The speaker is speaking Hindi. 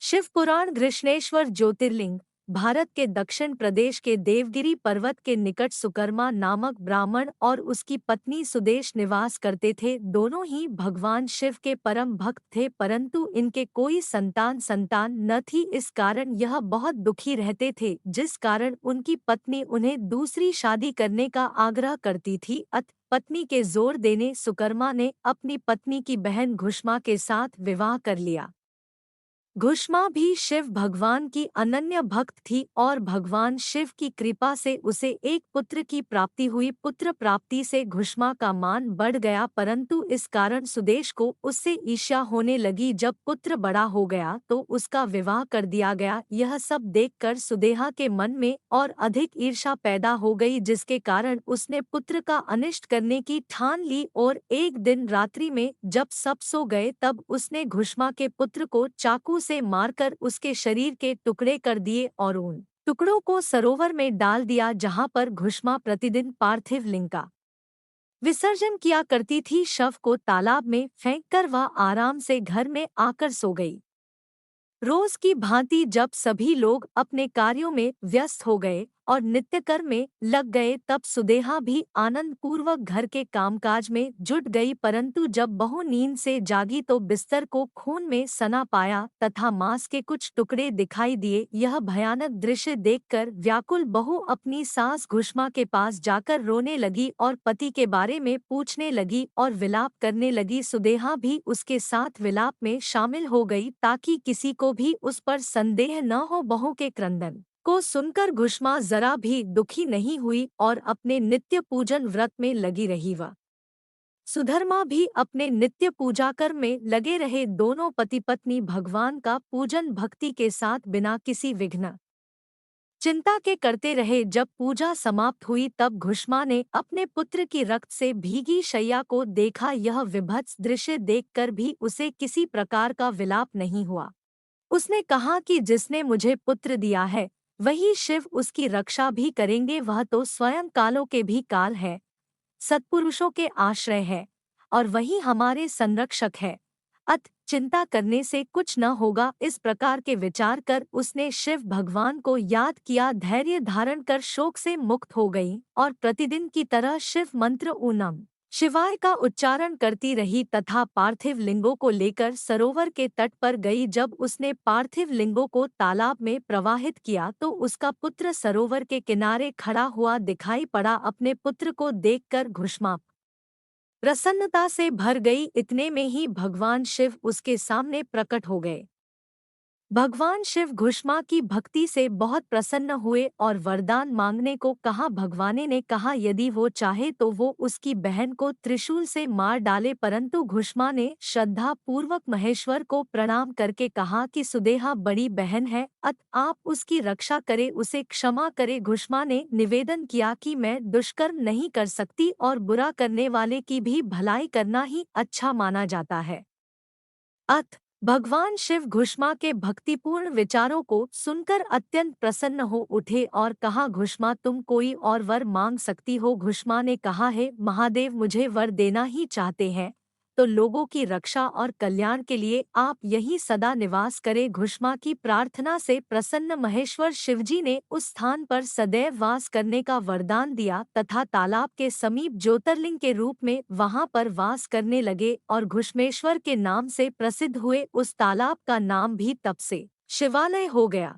शिवपुराण घृष्णेश्वर ज्योतिर्लिंग भारत के दक्षिण प्रदेश के देवगिरी पर्वत के निकट सुकर्मा नामक ब्राह्मण और उसकी पत्नी सुदेश निवास करते थे। दोनों ही भगवान शिव के परम भक्त थे, परंतु इनके कोई संतान न थी। इस कारण यह बहुत दुखी रहते थे, जिस कारण उनकी पत्नी उन्हें दूसरी शादी करने का आग्रह करती थी। पत्नी के जोर देने सुकर्मा ने अपनी पत्नी की बहन घुष्मा के साथ विवाह कर लिया। घुष्मा भी शिव भगवान की अनन्य भक्त थी और भगवान शिव की कृपा से उसे एक पुत्र की प्राप्ति हुई। पुत्र प्राप्ति से घुष्मा का मान बढ़ गया, परंतु इस कारण सुदेश को उससे ईर्ष्या होने लगी। जब पुत्र बड़ा हो गया तो उसका विवाह कर दिया गया। यह सब देखकर सुदेहा के मन में और अधिक ईर्ष्या पैदा हो गई, जिसके कारण उसने पुत्र का अनिष्ट करने की ठान ली। और एक दिन रात्रि में जब सब सो गए तब उसने घुष्मा के पुत्र को चाकू से मारकर उसके शरीर के टुकड़े कर दिए और उन टुकड़ों को सरोवर में डाल दिया, जहां पर घुष्मा प्रतिदिन पार्थिव लिंग का विसर्जन किया करती थी। शव को तालाब में फेंककर वह आराम से घर में आकर सो गई। रोज की भांति जब सभी लोग अपने कार्यों में व्यस्त हो गए और नित्यकर्म में लग गए, तब सुदेहा भी आनंद पूर्वक घर के कामकाज में जुट गई। परंतु जब बहू नींद से जागी तो बिस्तर को खून में सना पाया तथा मांस के कुछ टुकड़े दिखाई दिए। यह भयानक दृश्य देखकर व्याकुल बहू अपनी सास घुष्मा के पास जाकर रोने लगी और पति के बारे में पूछने लगी और विलाप करने लगी। सुदेहा भी उसके साथ विलाप में शामिल हो गई ताकि किसी को भी उस पर संदेह न हो। बहू के क्रंदन को सुनकर घुष्मा जरा भी दुखी नहीं हुई और अपने नित्य पूजन व्रत में लगी रही। वह सुधर्मा भी अपने नित्य पूजा कर्म में लगे रहे। दोनों पति पत्नी भगवान का पूजन भक्ति के साथ बिना किसी विघ्न चिंता के करते रहे। जब पूजा समाप्त हुई तब घुष्मा ने अपने पुत्र की रक्त से भीगी शैया को देखा। यह विभत्स दृश्य देखकर भी उसे किसी प्रकार का विलाप नहीं हुआ। उसने कहा कि जिसने मुझे पुत्र दिया है वही शिव उसकी रक्षा भी करेंगे। वह तो स्वयं कालों के भी काल है, सत्पुरुषों के आश्रय है और वही हमारे संरक्षक है। चिंता करने से कुछ न होगा। इस प्रकार के विचार कर उसने शिव भगवान को याद किया, धैर्य धारण कर शोक से मुक्त हो गई और प्रतिदिन की तरह शिव मंत्र ऊनम शिवाय का उच्चारण करती रही तथा पार्थिव लिंगों को लेकर सरोवर के तट पर गई। जब उसने पार्थिव लिंगों को तालाब में प्रवाहित किया तो उसका पुत्र सरोवर के किनारे खड़ा हुआ दिखाई पड़ा। अपने पुत्र को देखकर घुष्मा प्रसन्नता से भर गई। इतने में ही भगवान शिव उसके सामने प्रकट हो गए। भगवान शिव घुष्मा की भक्ति से बहुत प्रसन्न हुए और वरदान मांगने को कहा। भगवान ने कहा यदि वो चाहे तो वो उसकी बहन को त्रिशूल से मार डाले, परंतु घुष्मा ने श्रद्धा पूर्वक महेश्वर को प्रणाम करके कहा कि सुदेहा बड़ी बहन है, आप उसकी रक्षा करे, उसे क्षमा करे। घुष्मा ने निवेदन किया कि मैं दुष्कर्म नहीं कर सकती और बुरा करने वाले की भी भलाई करना ही अच्छा माना जाता है। भगवान शिव घुष्मा के भक्तिपूर्ण विचारों को सुनकर अत्यंत प्रसन्न हो उठे और कहा, घुष्मा तुम कोई और वर मांग सकती हो। घुष्मा ने कहा, है महादेव, मुझे वर देना ही चाहते हैं तो लोगों की रक्षा और कल्याण के लिए आप यहीं सदा निवास करें। घुष्मा की प्रार्थना से प्रसन्न महेश्वर शिवजी ने उस स्थान पर सदैव वास करने का वरदान दिया तथा तालाब के समीप ज्योतिर्लिंग के रूप में वहां पर वास करने लगे और घुष्मेश्वर के नाम से प्रसिद्ध हुए। उस तालाब का नाम भी तब से शिवालय हो गया।